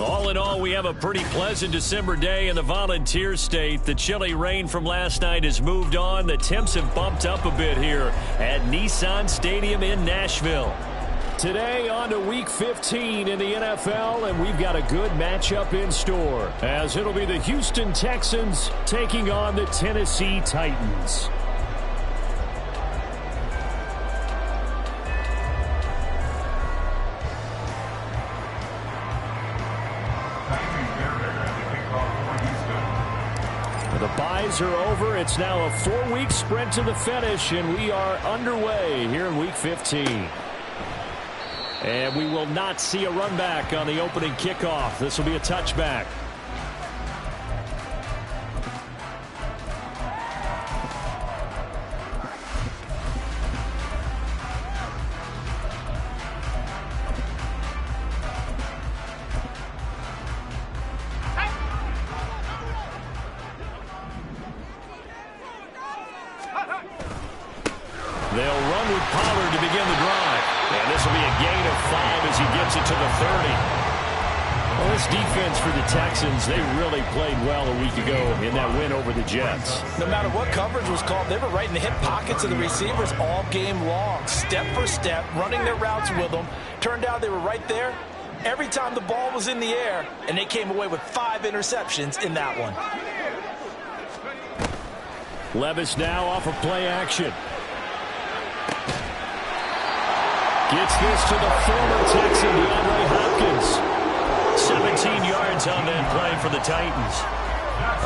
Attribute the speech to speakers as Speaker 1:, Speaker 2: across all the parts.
Speaker 1: All in all, we have a pretty pleasant December day in the Volunteer State. The chilly rain from last night has moved on. The temps have bumped up a bit here at Nissan Stadium in Nashville. Today on to Week 15 in the NFL, and we've got a good matchup in store, as it'll be the Houston Texans taking on the Tennessee Titans. The byes are over. It's now a 4-week sprint to the finish, and we are underway here in Week 15. And we will not see a run back on the opening kickoff. This will be a touchback. They'll run with Pollard to begin the drive. And this will be a gain of 5 as he gets it to the 30. Well, this defense for the Texans, they really played well a week ago in that win over the Jets.
Speaker 2: No matter what coverage was called, they were right in the hip pockets of the receivers all game long, step for step, running their routes with them. Turned out they were right there every time the ball was in the air, and they came away with 5 interceptions in that one.
Speaker 1: Levis now off of play action. Gets this to the former Texan, DeAndre Hopkins. 17 yards on that play for the Titans.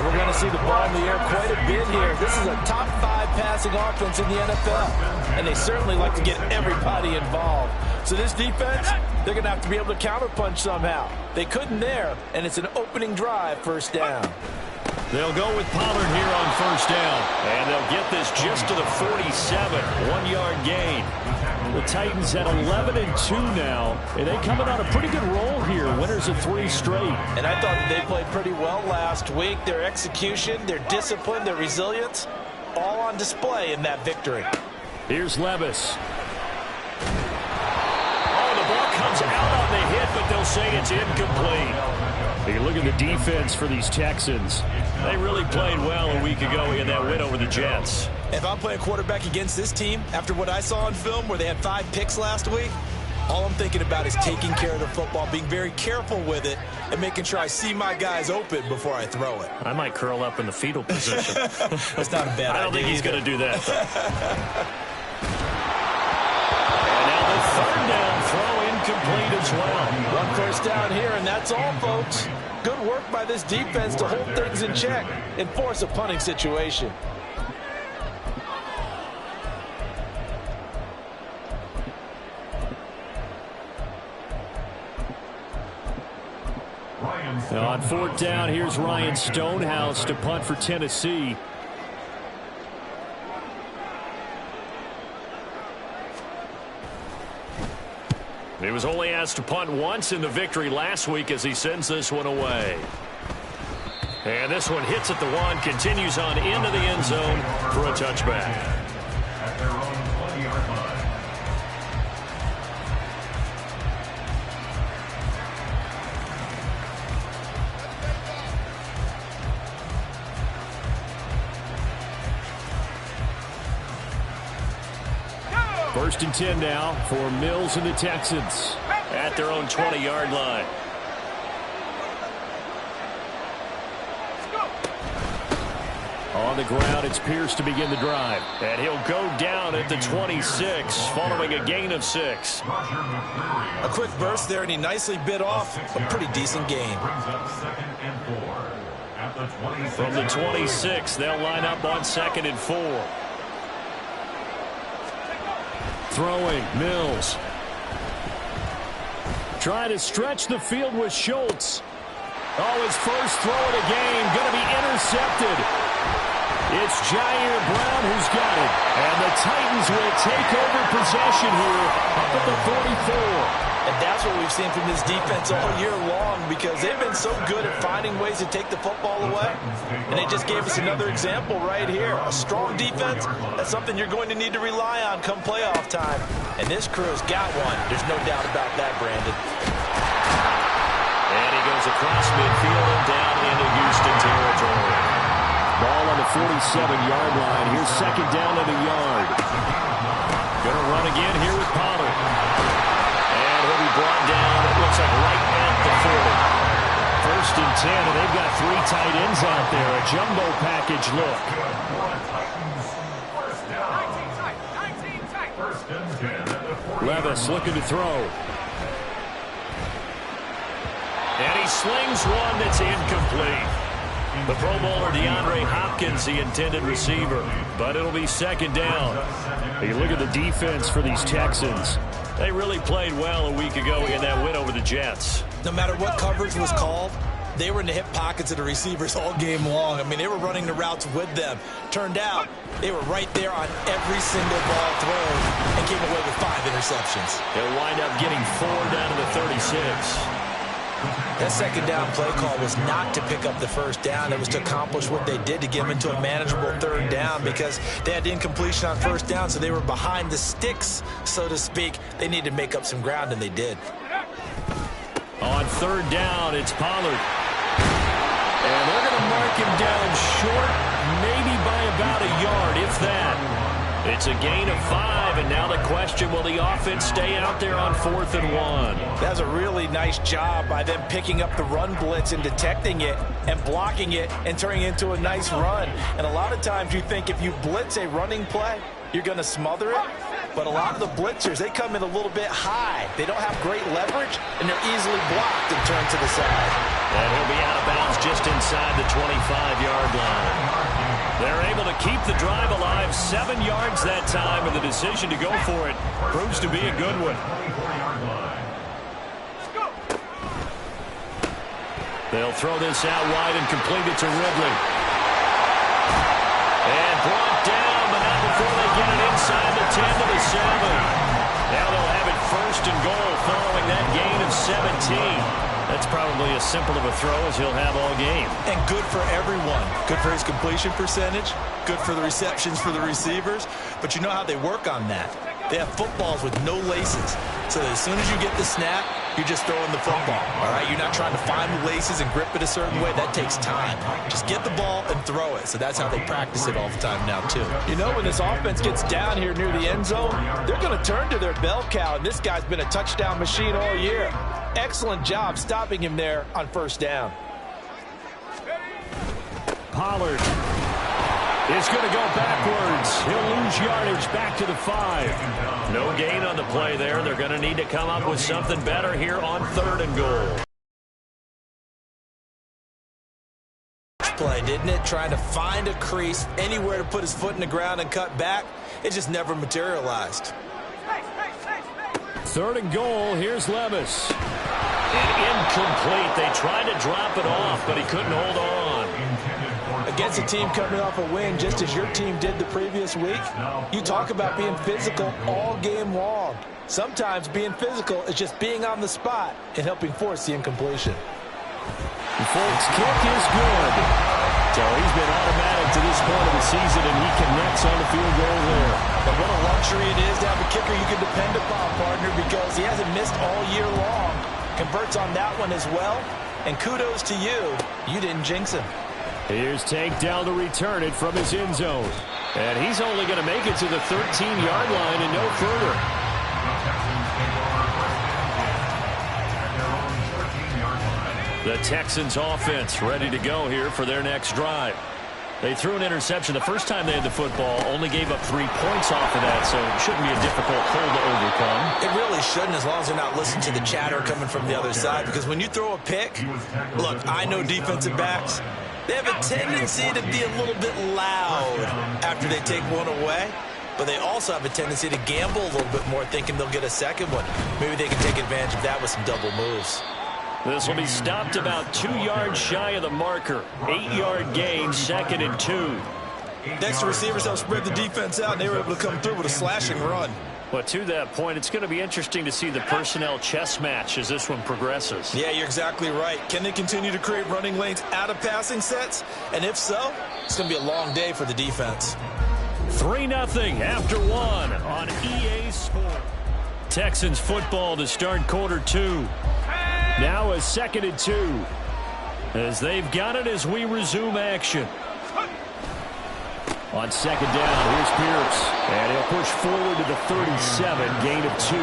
Speaker 2: And we're going to see the ball in the air quite a bit here. This is a top 5 passing offense in the NFL. And they certainly like to get everybody involved. So this defense, they're going to have to be able to counterpunch somehow. They couldn't there, and it's an opening drive, first down.
Speaker 1: They'll go with Pollard here on first down. And they'll get this just to the 47. 1-yard gain. The Titans at 11-2 now, and they coming on a pretty good roll here. Winners of 3 straight. And
Speaker 2: I thought that they played pretty well last week. Their execution, their discipline, their resilience, all on display in that victory.
Speaker 1: Here's Levis. Oh, the ball comes out on the hit, but they'll say it's incomplete. You look at the defense for these Texans. They really played well a week ago in that win over the Jets.
Speaker 2: If I'm playing quarterback against this team, after what I saw on film where they had 5 picks last week, all I'm thinking about is taking care of the football, being very careful with it, and making sure I see my guys open before I throw it.
Speaker 1: I might curl up in the fetal position.
Speaker 2: That's not a bad idea.
Speaker 1: I don't think he's going to do that. And now the third down throw incomplete as well.
Speaker 2: 1 first down here, and that's all, folks. Good work by this defense to hold things in check and force a punting situation.
Speaker 1: Now on 4th down, here's Ryan Stonehouse to punt for Tennessee. He was only asked to punt once in the victory last week as he sends this one away. And this one hits at the 1, continues on into the end zone for a touchback. At their own 20-yard line. First and 10 now for Mills and the Texans at their own 20-yard line. On the ground, it's Pierce to begin the drive. And he'll go down at the 26, following a gain of 6.
Speaker 2: A quick burst there, and he nicely bit off a pretty decent gain.
Speaker 1: From the 26, they'll line up on 2nd and 4. Throwing, Mills. Trying to stretch the field with Schultz. Oh, his first throw of the game going to be intercepted. It's Jair Brown who's got it. And the Titans will take over possession here up at the 44.
Speaker 2: And that's what we've seen from this defense all year long, because they've been so good at finding ways to take the football away. And they just gave us another example right here. A strong defense, that's something you're going to need to rely on come playoff time. And this crew's got one. There's no doubt about that, Brandon.
Speaker 1: And he goes across midfield and down into Houston territory. Ball on the 47-yard line. Here's second down and a yard. Going to run again here with Pollard. And he'll be brought down, it looks like right at the 40. First and 10, and they've got 3 tight ends out there. A jumbo package look. Levis looking to throw. And he slings one that's incomplete. The Pro Bowler DeAndre Hopkins, the intended receiver. But it'll be second down. You look at the defense for these Texans. They really played well a week ago in that win over the Jets.
Speaker 2: No matter what coverage was called, they were in the hip pockets of the receivers all game long. I mean, they were running the routes with them. Turned out, they were right there on every single ball thrown and came away with 5 interceptions.
Speaker 1: They'll wind up getting 4 down to the 36.
Speaker 2: That second down play call was not to pick up the first down. It was to accomplish what they did to get them into a manageable third down because they had incompletion on first down, so they were behind the sticks, so to speak. They needed to make up some ground, and they did.
Speaker 1: On third down, it's Pollard. And they're going to mark him down short, maybe by about a yard, if that. It's a gain of 5, and now the question, will the offense stay out there on 4th and 1?
Speaker 2: That's a really nice job by them picking up the run blitz and detecting it and blocking it and turning it into a nice run. And a lot of times you think if you blitz a running play, you're going to smother it. But a lot of the blitzers, they come in a little bit high. They don't have great leverage, and they're easily blocked and turned to the side.
Speaker 1: And he'll be out of bounds just inside the 25-yard line. They're able to keep the drive alive 7 yards that time, and the decision to go for it proves to be a good one. They'll throw this out wide and complete it to Ridley. And brought down, but not before they get it inside the 10 to the 7. Now they'll have it 1st and goal following that gain of 17. That's probably as simple of a throw as he'll have all game.
Speaker 2: And good for everyone. Good for his completion percentage. Good for the receptions for the receivers. But you know how they work on that. They have footballs with no laces. So as soon as you get the snap, you're just throwing the football. All right? You're not trying to find the laces and grip it a certain way. That takes time. Just get the ball and throw it. So that's how they practice it all the time now, too. You know, when this offense gets down here near the end zone, they're going to turn to their bell cow. And this guy's been a touchdown machine all year. Excellent job stopping him there on first down.
Speaker 1: Pollard is going to go backwards. He'll lose yardage back to the 5. No gain on the play there. They're going to need to come up with something better here on 3rd and goal.
Speaker 2: Play, didn't it? Trying to find a crease, anywhere to put his foot in the ground and cut back. It just never materialized.
Speaker 1: 3rd and goal. Here's Levis. And incomplete. They tried to drop it off, but he couldn't hold on.
Speaker 2: Against a team coming off a win, just as your team did the previous week, you talk about being physical all game long. Sometimes being physical is just being on the spot and helping force the incompletion.
Speaker 1: The Folks kick is good. So he's been automatic to this point of the season, and he connects on the field goal there.
Speaker 2: But what a luxury it is to have a kicker you can depend upon, partner, because he hasn't missed all year long. Converts on that one as well. And kudos to you. You didn't jinx him.
Speaker 1: Here's Tank down to return it from his end zone. And he's only going to make it to the 13-yard line and no further. The Texans offense ready to go here for their next drive. They threw an interception the first time they had the football, only gave up 3 points off of that, so it shouldn't be a difficult hole to overcome.
Speaker 2: It really shouldn't, as long as they're not listening to the chatter coming from the other side, because when you throw a pick, look, I know defensive backs, they have a tendency to be a little bit loud after they take one away, but they also have a tendency to gamble a little bit more, thinking they'll get a second one. Maybe they can take advantage of that with some double moves.
Speaker 1: This will be stopped about 2 yards shy of the marker. 8-yard gain, 2nd and 2.
Speaker 2: Next, the receivers helped spread the defense out, and they were able to come through with a slashing run.
Speaker 1: Well, to that point, it's going to be interesting to see the personnel chess match as this one progresses.
Speaker 2: Yeah, you're exactly right. Can they continue to create running lanes out of passing sets? And if so, it's going to be a long day for the defense.
Speaker 1: 3-0 after 1 on EA Sports. Texans football to start quarter 2. Now a 2nd and 2. As they've got it as we resume action. On 2nd down, here's Pierce. And he'll push forward to the 37, gain of 2.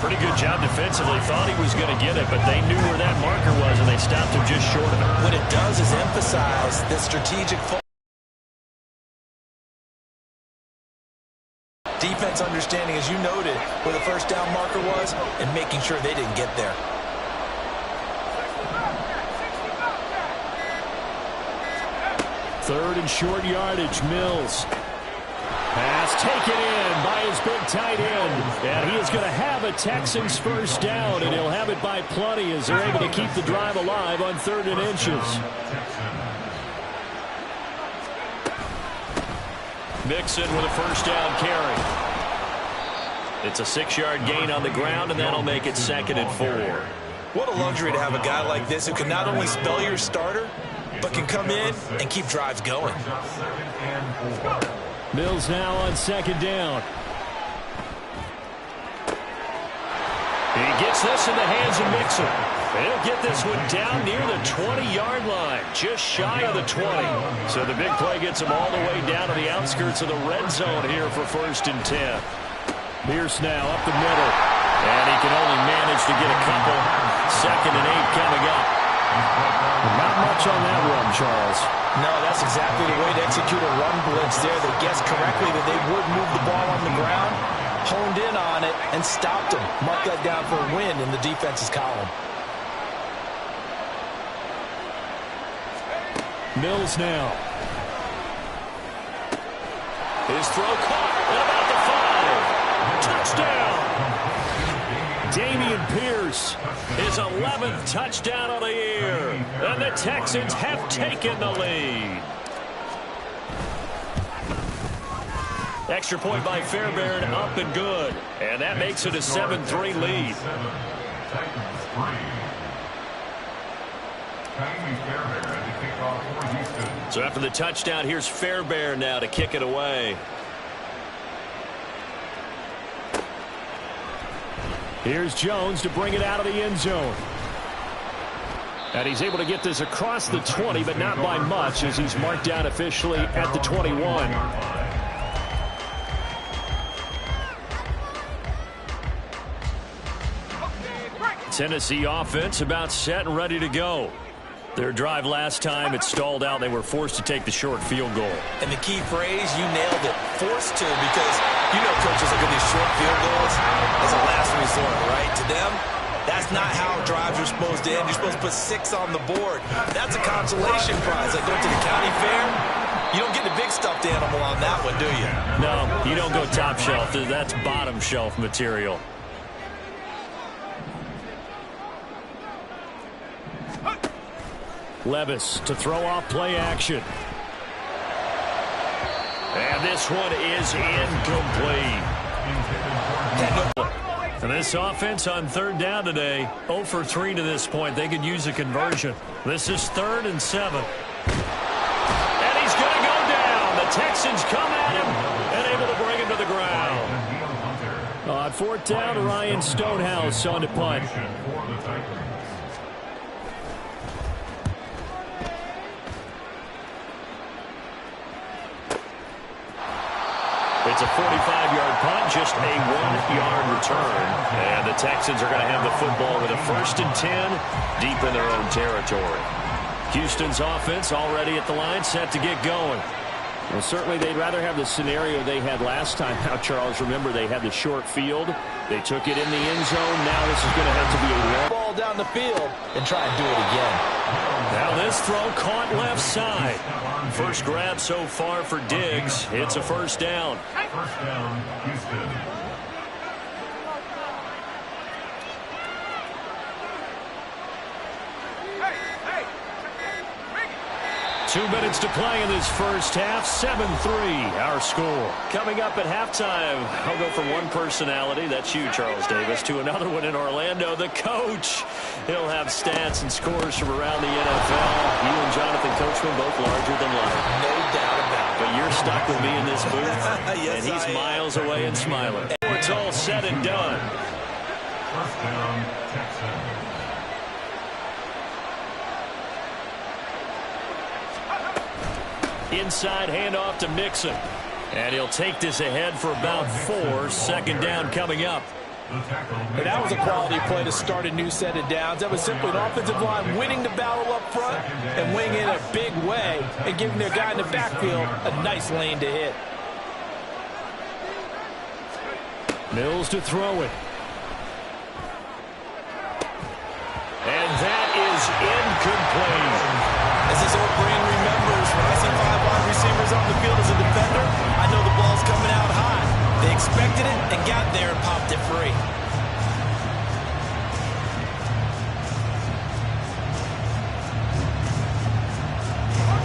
Speaker 1: Pretty good job defensively. Thought he was going to get it, but they knew where that marker was, and they stopped him just short of it.
Speaker 2: What it does is emphasize the strategic defense understanding, as you noted, where the first down marker was and making sure they didn't get there.
Speaker 1: Third and short yardage, Mills. Pass taken in by his big tight end. And he is going to have a Texans first down, and he'll have it by plenty as they're able to keep the drive alive on 3rd and inches. Mixon with a first down carry. It's a 6-yard gain on the ground, and that'll make it 2nd and 4.
Speaker 2: What a luxury to have a guy like this who can not only spell your starter, but can come in and keep drives going.
Speaker 1: Mills now on 2nd down. He gets this in the hands of Mixon. He'll get this one down near the 20-yard line, just shy of the 20. So the big play gets him all the way down to the outskirts of the red zone here for 1st and 10. Pierce now up the middle, and he can only manage to get a couple. 2nd and 8 coming up. Not much on that run, Charles.
Speaker 2: No, that's exactly the way to execute a run blitz there. They guessed correctly that they would move the ball on the ground, honed in on it, and stopped him. Mark that down for a win in the defense's column.
Speaker 1: Mills now. His throw caught at about the 5. Touchdown! Dameon Pierce, his 11th touchdown of the year. And the Texans have taken the lead. Extra point by Fairbairn, up and good. And that makes it a 7-3 lead. So after the touchdown, here's Fairbairn now to kick it away. Here's Jones to bring it out of the end zone. And he's able to get this across the 20, but not by much, as he's marked down officially at the 21. Tennessee offense about set and ready to go. Their drive last time, it stalled out. They were forced to take the short field goal.
Speaker 2: And the key phrase, you nailed it, forced to, because you know coaches look at these short field goals as a last resort, right? To them, that's not how drives are supposed to end. You're supposed to put 6 on the board. That's a consolation prize. Like going to the county fair, you don't get the big stuffed animal on that one, do you?
Speaker 1: No, you don't go top shelf. That's bottom shelf material. Levis to throw off play action. And this one is incomplete. And this offense on 3rd down today, 0 for 3 to this point. They could use a conversion. This is 3rd and 7. And he's going to go down. The Texans come at him and able to bring him to the ground. On 4th down, Ryan Stonehouse on to punt. It's a 45-yard punt, just a 1-yard return. And the Texans are going to have the football with a 1st and 10 deep in their own territory. Houston's offense already at the line, set to get going. Well, certainly they'd rather have the scenario they had last time. Now, Charles, remember they had the short field. They took it in the end zone. Now this is going to have to be a long
Speaker 2: ball down the field and try and do it again.
Speaker 1: Now this throw caught left side. First grab so far for Diggs. It's a 1st down.
Speaker 3: First down, Houston.
Speaker 1: 2 minutes to play in this first half. 7-3, our score. Coming up at halftime, I'll go from one personality, that's you, Charles Davis, to another one in Orlando, the coach. He'll have stats and scores from around the NFL. You and Jonathan Coachman both larger than life.
Speaker 2: No doubt about it.
Speaker 1: But you're stuck with me in this booth,
Speaker 2: yes,
Speaker 1: and he's miles away and smiling. It's all said and done.
Speaker 3: First down, Texans.
Speaker 1: Inside handoff to Mixon. And he'll take this ahead for about 4. Second down coming up.
Speaker 2: And that was a quality play to start a new set of downs. That was simply an offensive line winning the battle up front and winning in a big way and giving their guy in the backfield a nice lane to hit.
Speaker 1: Mills to throw it. And that is incomplete.
Speaker 2: As this old brain remembers, when I see 5 wide receivers on the field as a defender, I know the ball's coming out high. They expected it and got there and popped it free.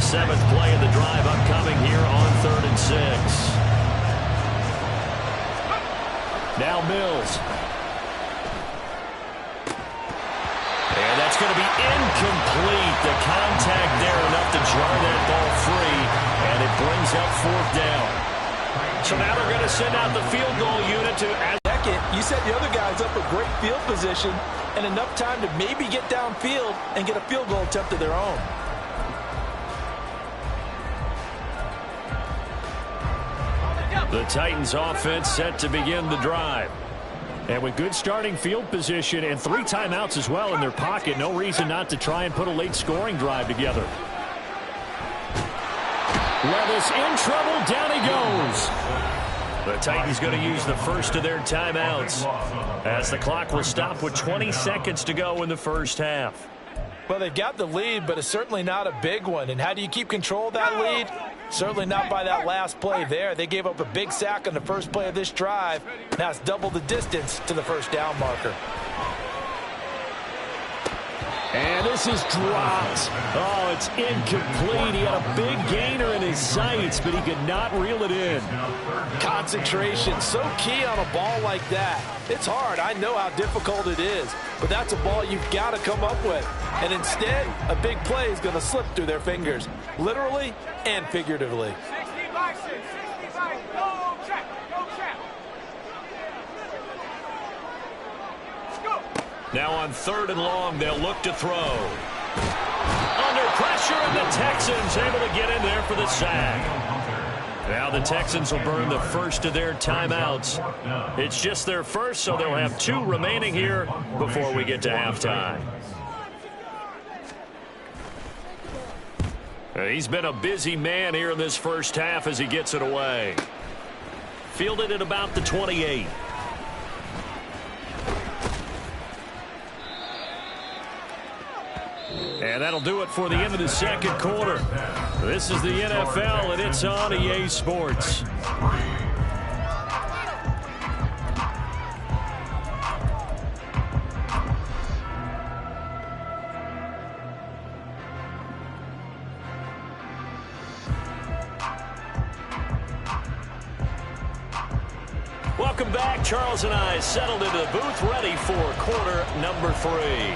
Speaker 1: Seventh play of the drive upcoming here on 3rd and 6. Now Mills. And that's going to be incomplete. The contact there enough to jar that ball free, and it brings up 4th down. So now they're going to send out the field goal unit to...
Speaker 2: Second, you set the other guys up a great field position and enough time to maybe get downfield and get a field goal attempt of their own.
Speaker 1: The Titans offense set to begin the drive. And with good starting field position and 3 timeouts as well in their pocket, no reason not to try and put a late scoring drive together. Levis in trouble, down he goes. The Titans going to use the first of their timeouts as the clock will stop with 20 seconds to go in the first half.
Speaker 2: Well, they've got the lead, but it's certainly not a big one. And how do you keep control of that lead? Certainly not by that last play there. They gave up a big sack on the first play of this drive. Now it's double the distance to the first down marker.
Speaker 1: And this is dropped. Oh, it's incomplete. He had a big gainer in his sights, but he could not reel it in.
Speaker 2: Concentration, so key on a ball like that. It's hard. I know how difficult it is, but that's a ball you've got to come up with. And instead, a big play is going to slip through their fingers, literally and figuratively.
Speaker 4: 60 by 6, 60 by, go check, go check.
Speaker 1: Now on 3rd and long, they'll look to throw. Under pressure, and the Texans able to get in there for the sack. Now the Texans will burn the first of their timeouts. It's just their first, so they'll have 2 remaining here before we get to halftime. He's been a busy man here in this first half as he gets it away. Fielded at about the 28. And that'll do it for the end of the second quarter. This is the NFL, and it's on EA Sports. Welcome back. Charles and I settled into the booth, ready for quarter number 3.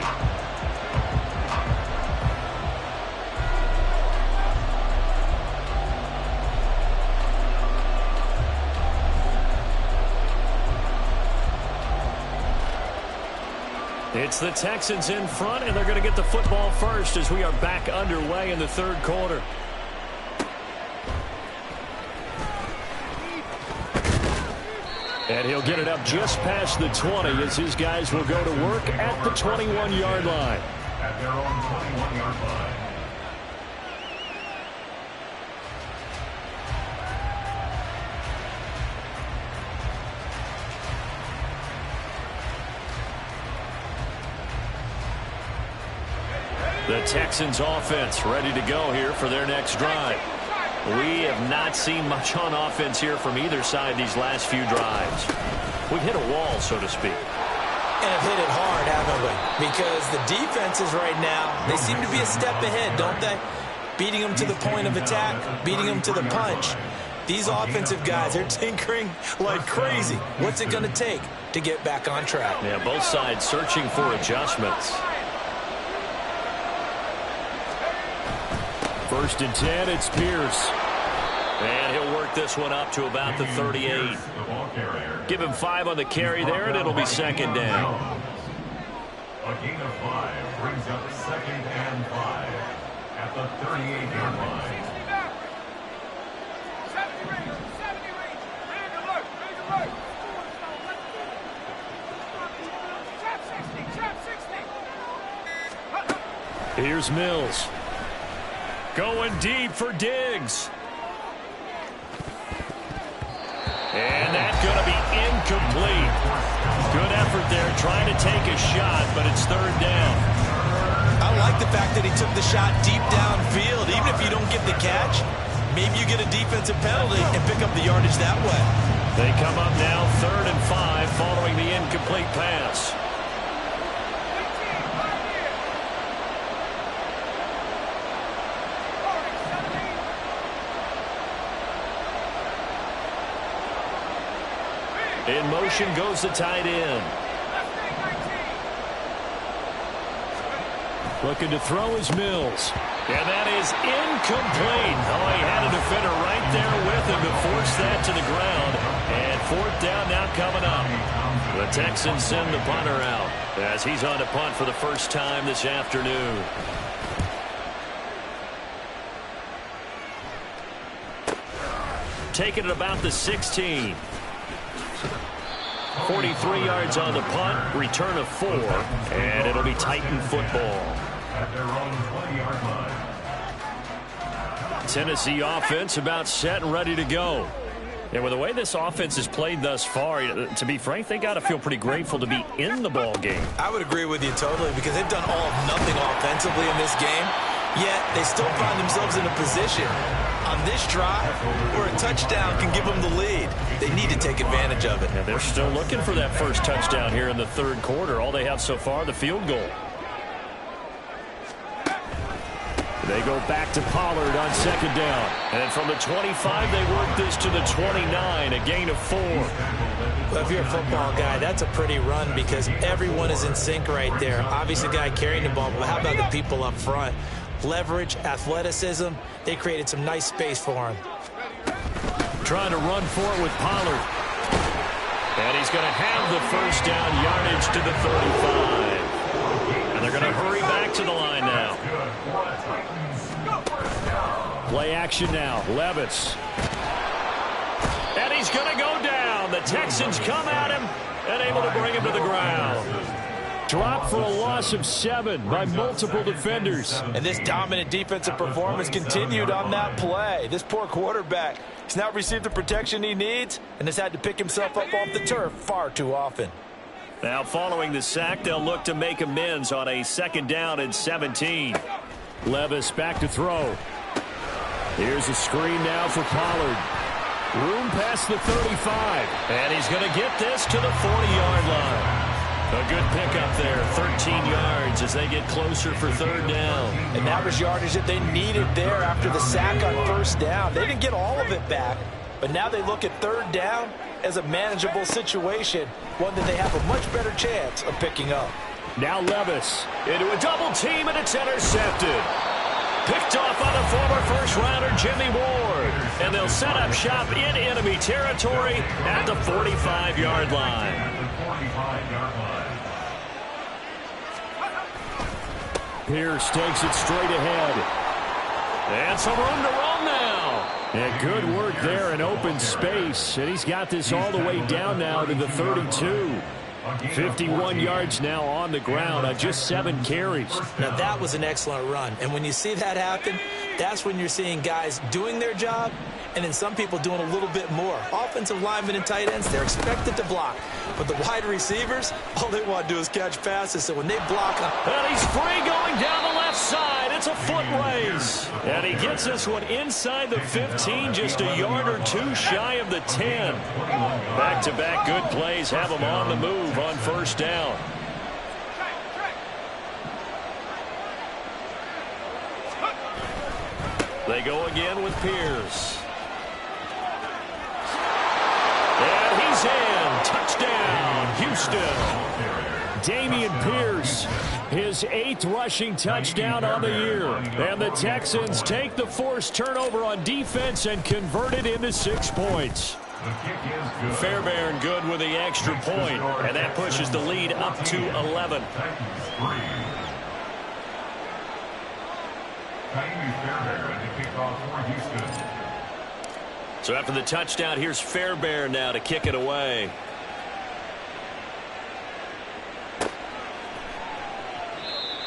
Speaker 1: It's the Texans in front, and they're going to get the football first as we are back underway in the 3rd quarter. And he'll get it up just past the 20 as his guys will go to work at the 21-yard line.
Speaker 3: At their own 21-yard line.
Speaker 1: The Texans offense ready to go here for their next drive. We have not seen much on offense here from either side these last few drives. We've hit a wall, so to speak.
Speaker 2: And have hit it hard, haven't we? Because the defenses right now, they seem to be a step ahead, don't they? Beating them to the point of attack, beating them to the punch. These offensive guys are tinkering like crazy. What's it going to take to get back on track?
Speaker 1: Yeah, both sides searching for adjustments. 1st and 10, it's Pierce. And he'll work this one up to about the 38. Give him 5 on the carry there, and it'll be 2nd down.
Speaker 3: A gain of 5 brings up 2nd and 5 at the 38-yard line.
Speaker 4: 70 range, 70 range. Ready to work, ready to work. Trap 60, trap 60.
Speaker 1: Here's Mills. Going deep for Diggs. And that's going to be incomplete. Good effort there trying to take a shot, but it's 3rd down.
Speaker 2: I like the fact that he took the shot deep downfield. Even if you don't get the catch, maybe you get a defensive penalty and pick up the yardage that way.
Speaker 1: They come up now 3rd and 5 following the incomplete pass. In motion goes the tight end. Looking to throw is Mills. And that is incomplete. Oh, he had a defender right there with him to force that to the ground. And 4th down now coming up. The Texans send the punter out as he's on to punt for the first time this afternoon. Taking it about the 16. 43 yards on the punt, return of 4, and it'll be Titan football.
Speaker 3: At their own 20-yard line.
Speaker 1: Tennessee offense about set and ready to go. And with the way this offense has played thus far, to be frank, they got to feel pretty grateful to be in the ball game.
Speaker 2: I would agree with you totally because they've done all of nothing offensively in this game, yet they still find themselves in a position on this drive where a touchdown can give them the lead. They need to take advantage of it.
Speaker 1: And they're still looking for that first touchdown here in the 3rd quarter. All they have so far, the field goal. They go back to Pollard on 2nd down. And from the 25, they work this to the 29, a gain of 4.
Speaker 2: Well, if you're a football guy, that's a pretty run because everyone is in sync right there. Obviously, the guy carrying the ball, but how about the people up front? Leverage, athleticism, they created some nice space for him.
Speaker 1: Trying to run for it with Pollard. And he's going to have the first down yardage to the 35. And they're going to hurry back to the line now. Play action now. Levis. And he's going to go down. The Texans come at him and able to bring him to the ground. Dropped for a loss of 7 by multiple defenders.
Speaker 2: And this dominant defensive performance continued on that play. This poor quarterback has not received the protection he needs and has had to pick himself up off the turf far too often.
Speaker 1: Now following the sack, they'll look to make amends on a 2nd down and 17. Levis back to throw. Here's a screen now for Pollard. Room past the 35. And he's going to get this to the 40-yard line. A good pickup there, 13 yards as they get closer for 3rd down.
Speaker 2: And that was yardage that they needed there after the sack on 1st down. They didn't get all of it back, but now they look at 3rd down as a manageable situation, one that they have a much better chance of picking up.
Speaker 1: Now Levis into a double team, and it's intercepted. Picked off on a former first-rounder, Jimmy Ward. And they'll set up shop in enemy territory at the 45-yard line. Pierce takes it straight ahead. And some room to run now. And good work there in open space. And he's got this all the way down now to the 32. 51 yards now on the ground on just 7 carries.
Speaker 2: Now that was an excellent run. And when you see that happen, that's when you're seeing guys doing their job and then some people doing a little bit more. Offensive linemen and tight ends, they're expected to block. But the wide receivers, all they want to do is catch passes. So when they block them.
Speaker 1: And he's free going down the left side. It's a foot race. And he gets this one inside the 15, just a yard or 2 shy of the 10. Back-to-back good plays have him on the move on 1st down. They go again with Pierce. And he's in. Touchdown, Houston. Dameon Pierce, his 8th rushing touchdown on the year. And the Texans take the forced turnover on defense and convert it into 6 points.
Speaker 3: The kick is good.
Speaker 1: Fairbairn good with the extra point, and that pushes the lead up to 11.
Speaker 3: Titans 3. Fairbairn to kick off for Houston.
Speaker 1: So after the touchdown, here's Fairbairn now to kick it away.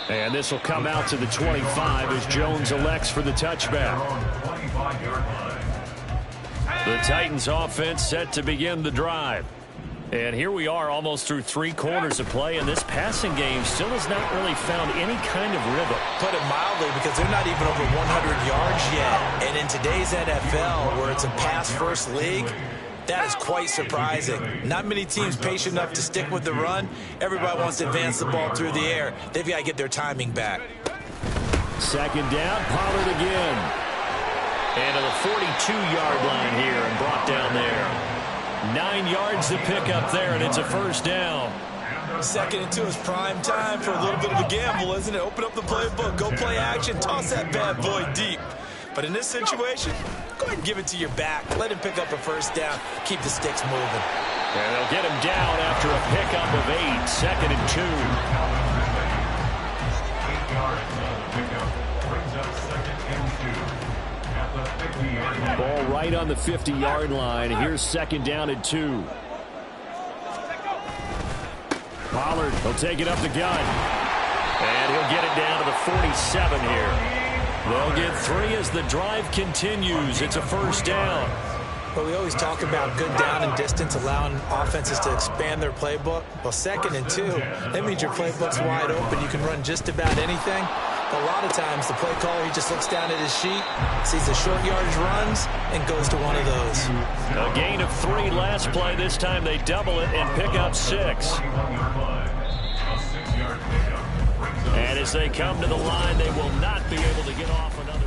Speaker 1: And this will come out to the 25 as Jones elects for the touchback. The Titans offense set to begin the drive. And here we are almost through 3 quarters of play, and this passing game still has not really found any kind of rhythm.
Speaker 2: Put it mildly, because they're not even over 100 yards yet. And in today's NFL, where it's a pass-first league, that is quite surprising. Not many teams patient enough to stick with the run. Everybody wants to advance the ball through the air. They've got to get their timing back.
Speaker 1: Second down, Pollard again. And to the 42-yard line here and brought down there. 9 yards to pick up there, and it's a first down.
Speaker 2: 2nd and 2 is prime time for a little bit of a gamble, isn't it? Open up the playbook, go play action, toss that bad boy deep. But in this situation, go ahead and give it to your back. Let him pick up a first down. Keep the sticks moving.
Speaker 1: And they'll get him down after a pickup of 8. 2nd and 2.
Speaker 3: 8 yards on the pickup. Brings up 2nd and 2. At the 50-yard line.
Speaker 1: Ball right on the 50-yard line. Here's 2nd down and 2. Pollard will take it up the gun. And he'll get it down to the 47 here. They'll get 3 as the drive continues. It's a first down.
Speaker 2: Well, we always talk about good down and distance, allowing offenses to expand their playbook. Well, 2nd and 2, that means your playbook's wide open. You can run just about anything. But a lot of times, the play caller, he just looks down at his sheet, sees the short yardage runs, and goes to one of those.
Speaker 1: A gain of 3 last play. This time they double it and pick up 6. And as they come to the line, they will not be able to get off another.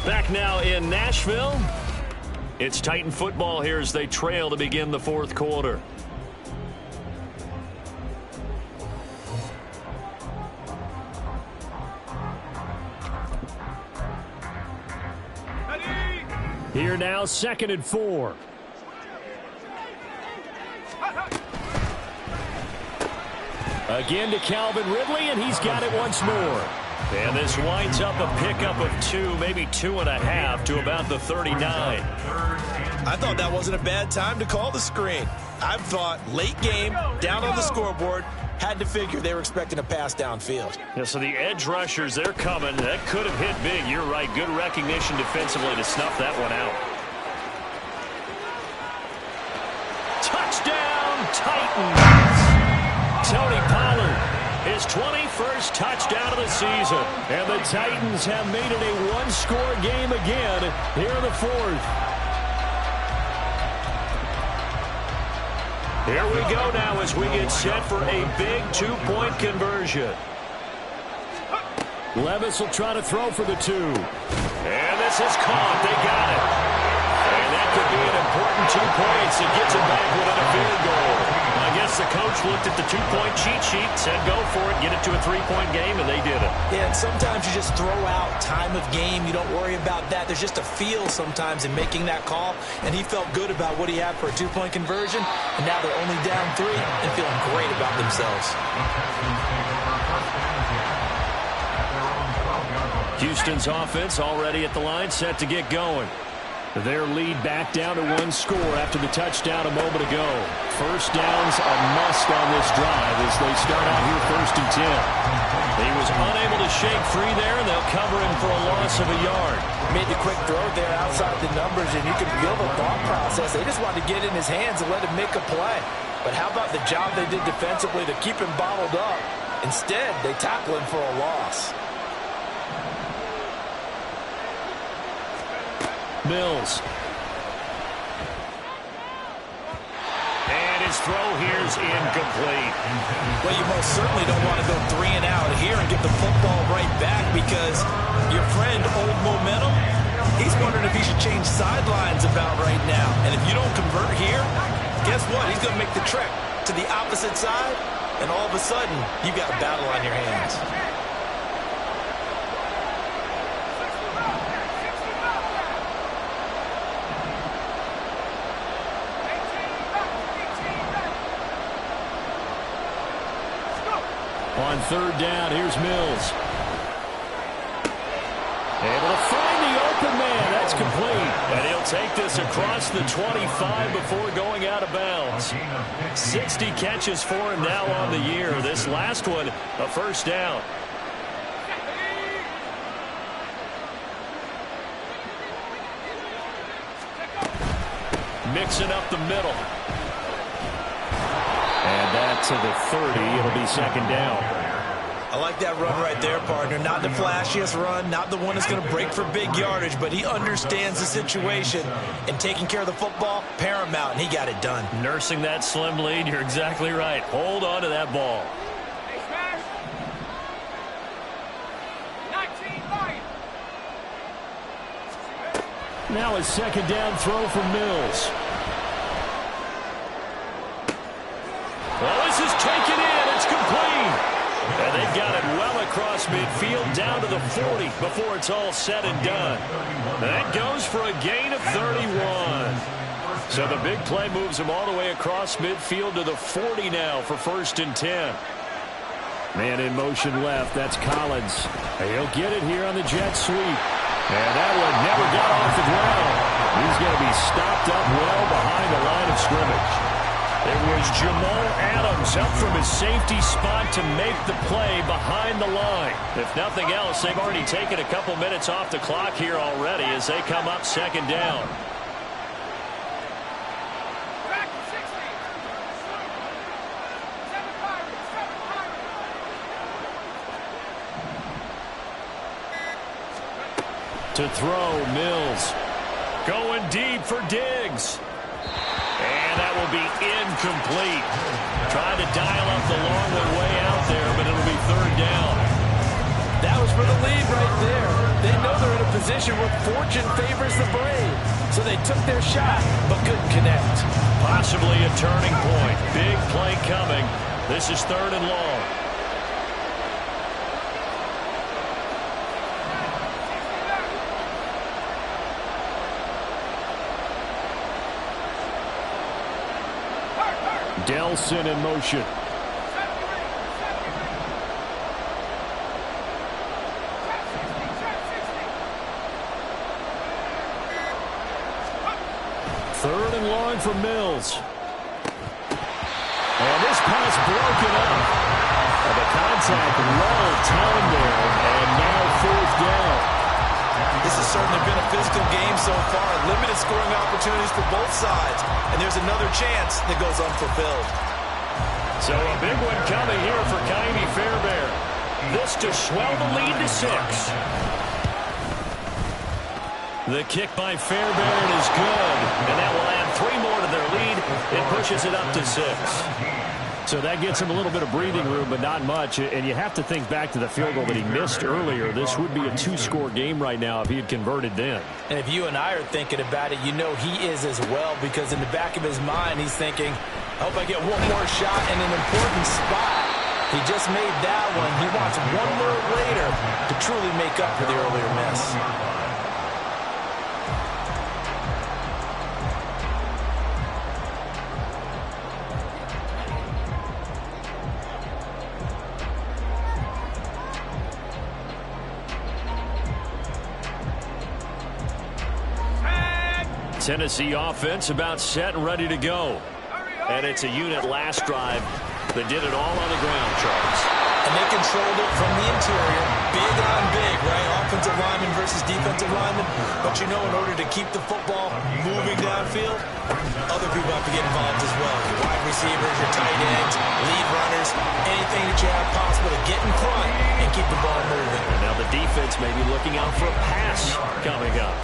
Speaker 1: Back now in Nashville. It's Titan football here as they trail to begin the 4th quarter. Here now, 2nd and 4. Again to Calvin Ridley, and he's got it once more. And this winds up a pickup of 2, maybe 2.5 to about the 39.
Speaker 2: I thought that wasn't a bad time to call the screen. I thought late game, down on the scoreboard, had to figure they were expecting a pass downfield.
Speaker 1: Yeah, so the edge rushers, they're coming. That could have hit big. You're right. Good recognition defensively to snuff that one out. Touchdown, Titans! Tony Pollard, his 21st touchdown of the season. And the Titans have made it a 1-score game again here in the 4th. Here we go now as we get set for a big 2-point conversion. Levis will try to throw for the 2. And this is caught. They got it. And that could be an important 2 points. It gets it back within a field goal. I guess the coach looked at the 2-point cheat sheet, said go for it, get it to a 3-point game, and they did it.
Speaker 2: Yeah, and sometimes you just throw out time of game. You don't worry about that. There's just a feel sometimes in making that call, and he felt good about what he had for a 2-point conversion, and now they're only down 3 and feeling great about themselves.
Speaker 1: Houston's offense already at the line, set to get going. Their lead back down to 1 score after the touchdown a moment ago. First down's a must on this drive as they start out here 1st and 10. He was unable to shake free there, and they'll cover him for a loss of a yard.
Speaker 2: Made the quick throw there outside the numbers, and you can feel the thought process. They just wanted to get in his hands and let him make a play. But how about the job they did defensively to keep him bottled up? Instead, they tackle him for a loss.
Speaker 1: Mills. And his throw here's incomplete.
Speaker 2: Well, you most certainly don't want to go 3 and out here and get the football right back, because your friend, Old Momentum, he's wondering if he should change sidelines about right now. And if you don't convert here, guess what? He's going to make the trek to the opposite side, and all of a sudden, you've got a battle on your hands.
Speaker 1: On third down, here's Mills. Able to find the open man. That's complete. And he'll take this across the 25 before going out of bounds. 60 catches for him now on the year. This last one, a first down. Mixing up the middle. And that to the 30. It'll be second down.
Speaker 2: I like that run right there, partner. Not the flashiest run, not the one that's going to break for big yardage, but he understands the situation, and taking care of the football, paramount, and he got it done. Nursing that slim lead, you're exactly right. Hold on to that ball.
Speaker 1: Now a second down throw from Mills. Well, this is taken in. It's complete. And they've got it well across midfield down to the 40 before it's all said and done. That goes for a gain of 31. So the big play moves them all the way across midfield to the 40 now for 1st and 10. Man in motion left. That's Collins. He'll get it here on the jet sweep. And that one never got off the ground. He's going to be stopped up well behind the line of scrimmage. It was Jamal Adams up from his safety spot to make the play behind the line. If nothing else, they've already taken a couple minutes off the clock here already as they come up second down. To throw, Mills. Going deep for Diggs. And that will be incomplete. Trying to dial up the long one way out there, but it'll be third down. That was for the lead right there. They know they're in a position where fortune favors the brave. So they took their shot, but couldn't connect. Possibly a turning point. Big play coming. This is third and long. Delson in motion. Third and long for Mills. And this pass broken up. And the contact well timed there. And now fourth down. This has certainly been a physical game so far. Limited scoring opportunities for both sides. And there's another chance that goes unfulfilled. So a big one coming here for Ka'imi Fairbairn. This to swell the lead to 6. The kick by Fairbairn is good. And that will add 3 more to their lead. It pushes it up to 6. So that gets him a little bit of breathing room, but not much. And you have to think back to the field goal that he missed earlier. This would be a 2-score game right now if he had converted then. And if you and I are thinking about it, you know he is as well, because in the back of his mind, he's thinking, I hope I get one more shot in an important spot. He just made that one. He wants one more later to truly make up for the earlier miss. Tennessee offense about set and ready to go. And it's a unit last drive that did it all on the ground, Charles. And they controlled it from the interior. Big on big, right? Offensive lineman versus defensive lineman. But you know, in order to keep the football moving downfield, other people have to get involved as well. Your wide receivers, your tight ends, lead runners, anything that you have possible to get in front and keep the ball moving. And now the defense may be looking out for a pass coming up.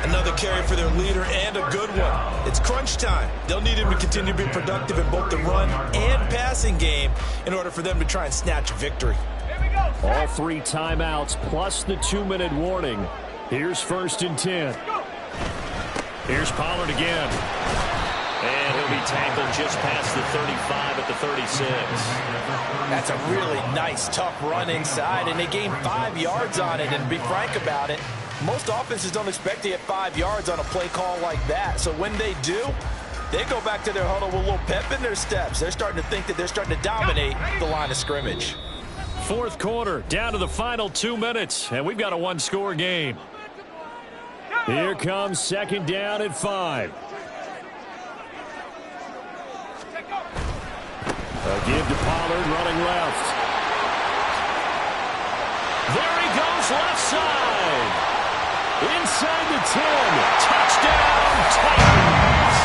Speaker 1: Another carry for their leader and a good one. It's crunch time. They'll need him to continue to be productive in both the run and passing game in order for them to try and snatch a victory. All 3 timeouts plus the 2-minute warning. Here's 1st and 10. Here's Pollard again. And he'll be tackled just past the 35 at the 36. That's a really nice, tough run inside, and they gained 5 yards on it. And to be frank about it, most offenses don't expect to get 5 yards on a play call like that. So when they do, they go back to their huddle with a little pep in their steps. They're starting to think that they're starting to dominate the line of scrimmage. fourth quarter, down to the final 2 minutes, and we've got a one-score game. Here comes second down at 5. A give to Pollard, running left. There he goes, left side. Inside the 10. Touchdown, Titans.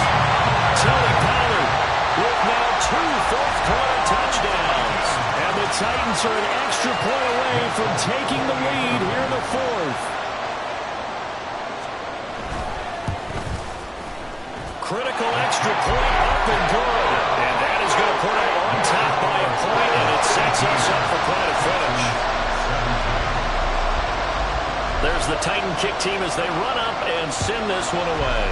Speaker 1: Tony Pollard with now 2 fourth-quarter touchdowns. And the Titans are an extra point away from taking the lead here in the fourth. Critical extra point up and good. And that is going to put it on top by a point, and it sets us up for quite a finish. There's the Titan kick team as they run up and send this one away.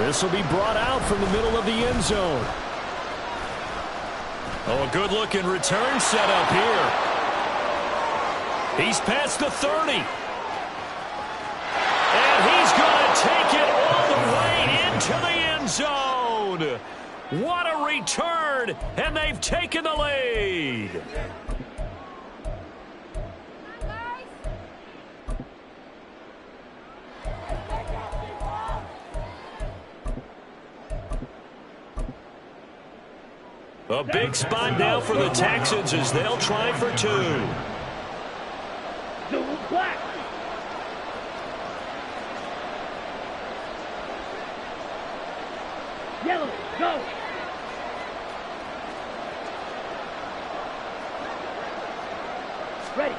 Speaker 1: This will be brought out from the middle of the end zone. Oh, a good-looking return set up here. He's past the 30. And he's going to take it all the way into the end zone. What a return, and they've taken the lead. A big spot now for the Texans as they'll try for 2.
Speaker 4: Yellow, go! Ready.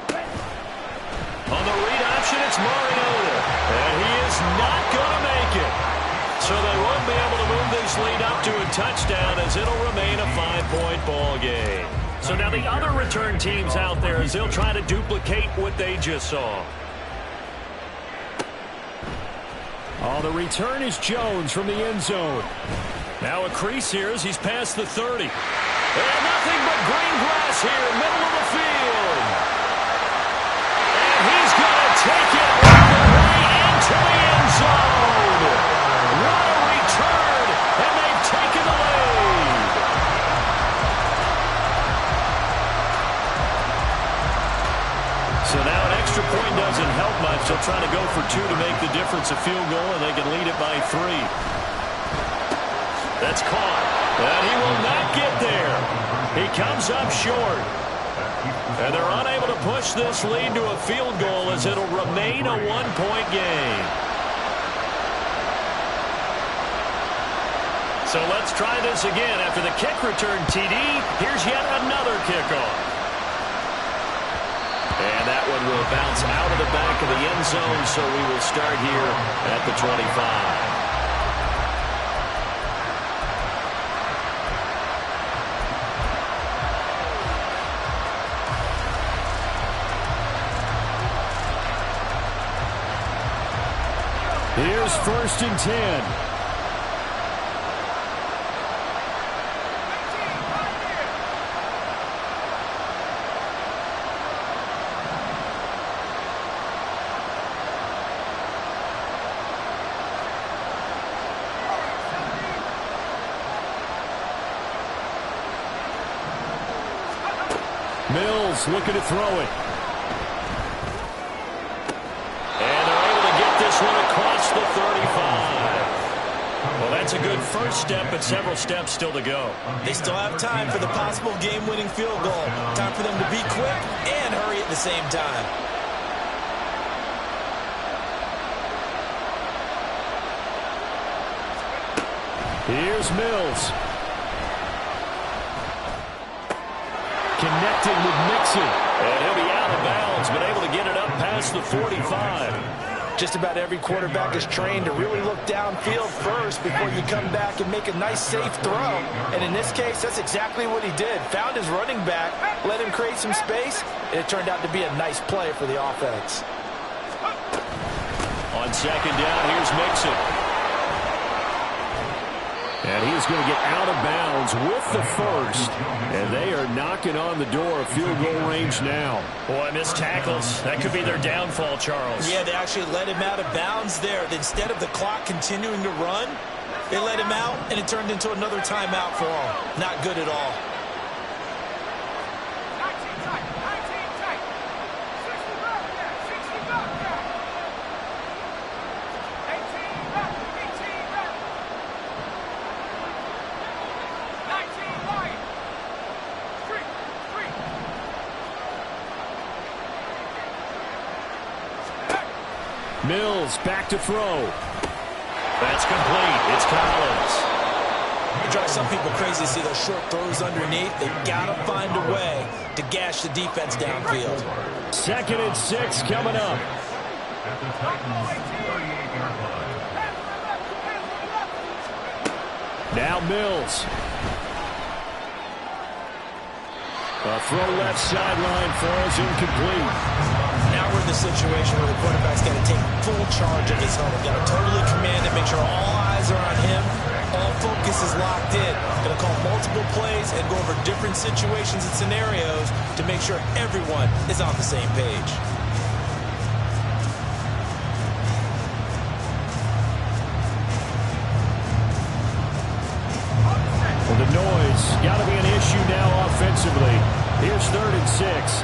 Speaker 1: On the read option, it's Mariota. And he is not going to make it. So they won't be able to move this lead up to a touchdown as it'll remain a 5-point ball game. So now the other return teams out there as they'll try to duplicate what they just saw. Oh, the return is Jones from the end zone. Now a crease here as he's past the 30. And nothing but green grass here, middle of the field. And he's going to take it all the way into the end zone. What a return, and they've taken the lead. So now an extra point doesn't help much. They'll try to go for 2 to make the difference a field goal, and they can lead it by 3. That's caught, and he will not get there. He comes up short. And they're unable to push this lead to a field goal as it'll remain a 1-point game. So let's try this again. After the kick return TD, here's yet another kickoff. And that one will bounce out of the back of the end zone, so we will start here at the 25. Here's 1st and 10. Mills looking to throw it. And they're able to get this one across the 35. Well, that's a good first step, but several steps still to go.
Speaker 2: They still have time for the possible game-winning field goal. Time for them to be quick and hurry at the same time.
Speaker 1: Here's Mills. Connected with Mixon. And he'll be out of bounds, but able to get it up past the 45.
Speaker 2: Just about every quarterback is trained to really look downfield first before you come back and make a nice, safe throw. And in this case, that's exactly what he did. Found his running back, let him create some space, and it turned out to be a nice play for the offense.
Speaker 1: On second down, here's Mixon. And he is going to get out of bounds with the first. And they are knocking on the door of field goal range now. Boy, missed tackles. That could be their downfall, Charles.
Speaker 2: Yeah, they actually let him out of bounds there. Instead of the clock continuing to run, They let him out, and it turned into another timeout for him. Not good at all.
Speaker 4: 19 tight, 19 tight. 60 back there, 60 back there. 18 back, 18 back. 19 wide. 3, 3.
Speaker 1: Mills back to throw. That's complete. It's Collins.
Speaker 2: It drives some people crazy to see those short throws underneath. They got to find a way to gash the defense downfield.
Speaker 1: 2nd and 6 coming up.
Speaker 3: At the Titans' 38-yard line.
Speaker 1: Now Mills. A throw left sideline falls incomplete.
Speaker 2: Now we're in the situation where the quarterback's got to take full charge of his helmet. Got to totally command it, make sure all eyes are on him. All focus is locked in. Going to call multiple plays and go over different situations and scenarios to make sure everyone is on the same page.
Speaker 1: Well, the noise got to be an issue now offensively. Here's 3rd and 6.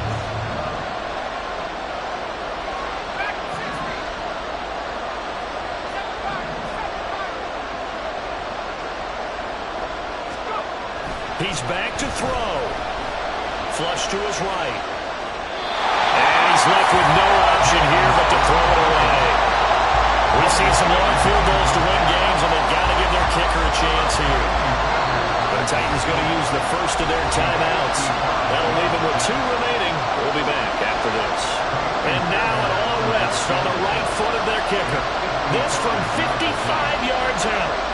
Speaker 1: He's back to throw. Flush to his right. And he's left with no option here but to throw it away. We've seen some long field goals to win games, and they've got to give their kicker a chance here. The Titans going to use the first of their timeouts. That'll leave them with 2 remaining. We'll be back after this. And now an all rest on the right foot of their kicker. This from 55 yards out.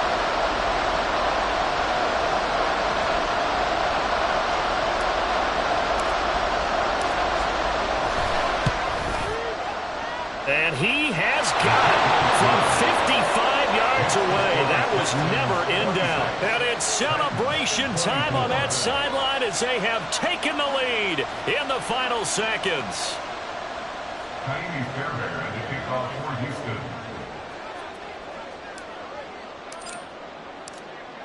Speaker 1: And he has got it from 55 yards away. That was never in doubt. And it's celebration time on that sideline as they have taken the lead in the final seconds.
Speaker 3: Tiny Fairbairn at the kickoff for Houston.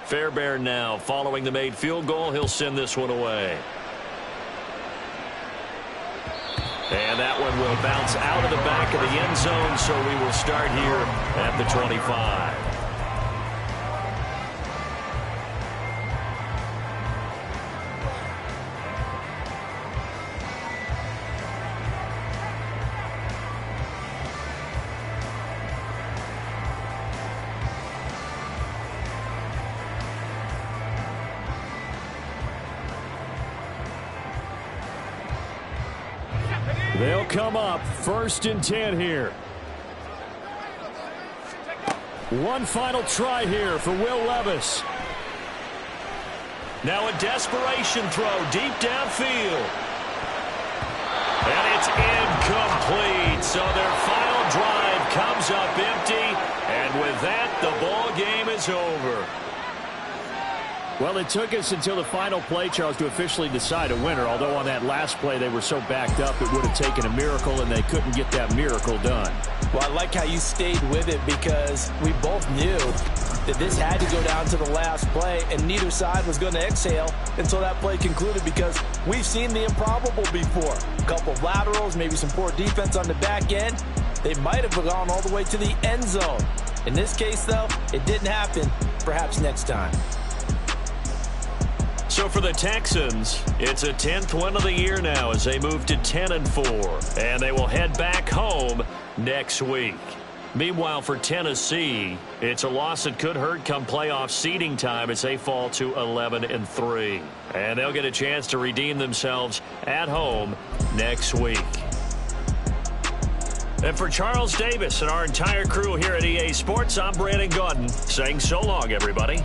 Speaker 1: Fairbairn now following the made field goal. He'll send this one away. And that one will bounce out of the back of the end zone, so we will start here at the 25. They'll come up 1st and 10 here. One final try here for Will Levis. Now a desperation throw deep downfield. And it's incomplete. So their final drive comes up empty. And with that, the ball game is over. Well, it took us until the final play, Charles, to officially decide a winner. Although on that last play they were so backed up, it would have taken a miracle, and they couldn't get that miracle done.
Speaker 2: Well, I like how you stayed with it because we both knew that this had to go down to the last play, and neither side was going to exhale until that play concluded because we've seen the improbable before. A couple of laterals, maybe some poor defense on the back end. They might have gone all the way to the end zone. In this case, though, it didn't happen. Perhaps next time.
Speaker 1: So for the Texans, it's a 10th win of the year now as they move to 10-4, and they will head back home next week. Meanwhile, for Tennessee, it's a loss that could hurt come playoff seeding time as they fall to 11-3. And they'll get a chance to redeem themselves at home next week. And for Charles Davis and our entire crew here at EA Sports, I'm Brandon Gaudin saying so long, everybody.